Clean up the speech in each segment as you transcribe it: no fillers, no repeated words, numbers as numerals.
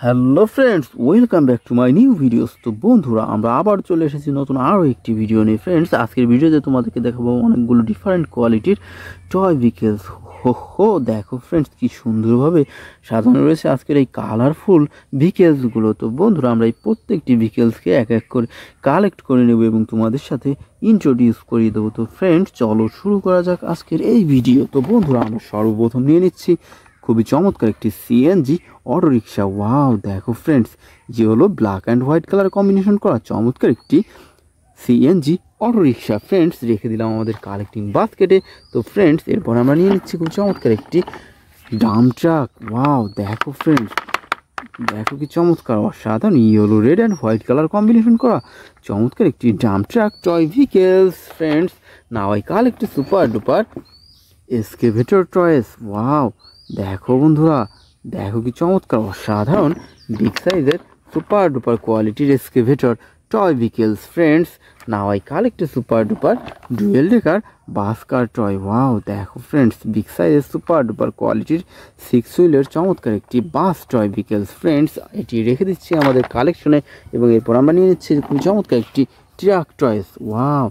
Hello friends, welcome back to my new videos. তো বন্ধুরা, আমরা আবার চলে এসেছি নতুন আরও একটি ভিডিও নিয়ে। ফ্রেন্ডস, আজকের ভিডিওতে তোমাদেরকে দেখাবো অনেকগুলো ডিফারেন্ট কোয়ালিটির টয় ভিকেলস। হো দেখো ফ্রেন্ডস, কি সুন্দরভাবে সাজানো রয়েছে আজকের এই কালারফুল ভিকেলসগুলো। তো বন্ধুরা, আমরা এই প্রত্যেকটি ভিকেলসকে এক এক করে কালেক্ট করে নেব এবং তোমাদের সাথে ইন্ট্রোডিউস করিয়ে দেবো। তো ফ্রেন্ডস, চলো শুরু করা যাক আজকের এই ভিডিও। তো বন্ধুরা, আমরা সর্বপ্রথম নিয়ে নিচ্ছি খুবই চমৎকার একটি সিএনজি অটো রিক্সা। ওয়াও দেখো ফ্রেন্ডস, যে হলো black and white colour combination করা চমৎকার একটি সিএনজি অটো রিক্সা। ফ্রেন্ডস, রেখে দিলাম আমাদের কালেক্টিং বাস্কেটে। তো ফ্রেন্ডস, এরপর আমরা নিয়ে নিচ্ছি খুব চমৎকার একটি ডাম্প ট্রাক। ওয়াও দেখো ফ্রেন্ডস, দেখো কি চমৎকার, অসাধারণ yellow red and white colour combination করা চমৎকার একটি dump truck toy vehicles. Friends, now I collect super duper excavator toys. Wow দেখো বন্ধুরা, দেখো কি চমৎকার, অসাধারণ বিগ সাইজের সুপার ডুপার কোয়ালিটির excavator toy vehicles. Friends, now I collect super duper dual decker bus car toy. Wow দেখো friends, big সাইজের সুপার ডুপার কোয়ালিটির 6 হুইলের চমৎকার একটি বাস টয় ভিকেলস। ফ্রেন্ডস, এটি রেখে দিচ্ছি আমাদের কালেকশনে এবং এরপর আমরা নিয়ে নিচ্ছি খুব চমৎকার একটি ট্রাক টয়েস। ওয়াও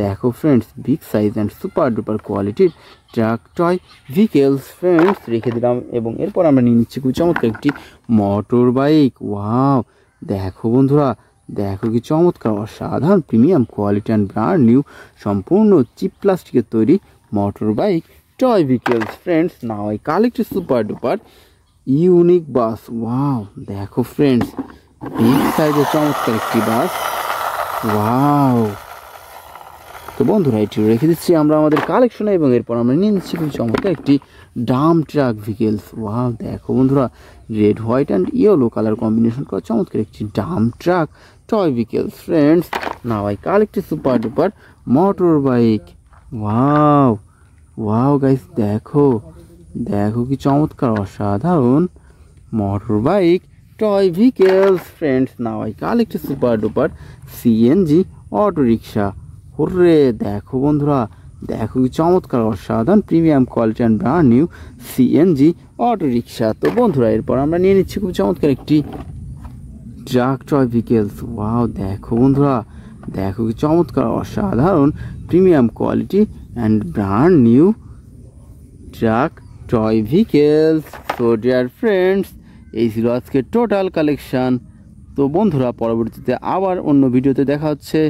দেখো friends, big size and super duper কোয়ালিটির ট্রাক টয় ভিকেলস। ফ্রেন্ডস, রেখে দিলাম এবং এরপর আমরা নিয়ে নিচ্ছি খুব চমৎকার একটি মোটর বাইক। ওয়াও দেখো বন্ধুরা, দেখো কি চমৎকার, অসাধারণ premium quality and brand new সম্পূর্ণ চিপ প্লাস্টিকের তৈরি motor bike toy vehicles. Friends, now I collect super duper unique bus. Wow দেখো ফ্রেন্ডস, বিগ সাইজের চমৎকার একটি বাস। ওয়াও, তো বন্ধুরা, এটি রেখে দিচ্ছি আমরা আমাদের কালেকশনে এবং এরপর আমরা নিয়ে নিচ্ছি খুব চমৎকার একটি ডাম্প ট্রাক ভিকেলস। ওয়াও দেখো বন্ধুরা, red white and yellow colour combination করা চমৎকার একটি dump truck toy vehicles. Friends, now I collect super duper motor bike. Wow wow guys, দেখো দেখো কি চমৎকার, অসাধারণ motor bike toy vehicles. Friends, now I collect super duper CNG auto rickshaw. ওরে দেখো বন্ধুরা, দেখো কি চমৎকার, অসাধারণ premium quality and brand new CNG auto rickshaw. তো বন্ধুরা, এরপর আমরা নিয়ে নিচ্ছি খুব চমৎকার একটি ট্রাক টয় ভিকেলস। ওয়াও দেখো বন্ধুরা, দেখো কি চমৎকার, অসাধারণ premium quality and brand new truck toy vehicles. So dear friends, এই ছিল আজকের টোটাল কালেকশান। তো বন্ধুরা, পরবর্তীতে আবার অন্য ভিডিওতে দেখা হচ্ছে।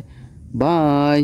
বাই।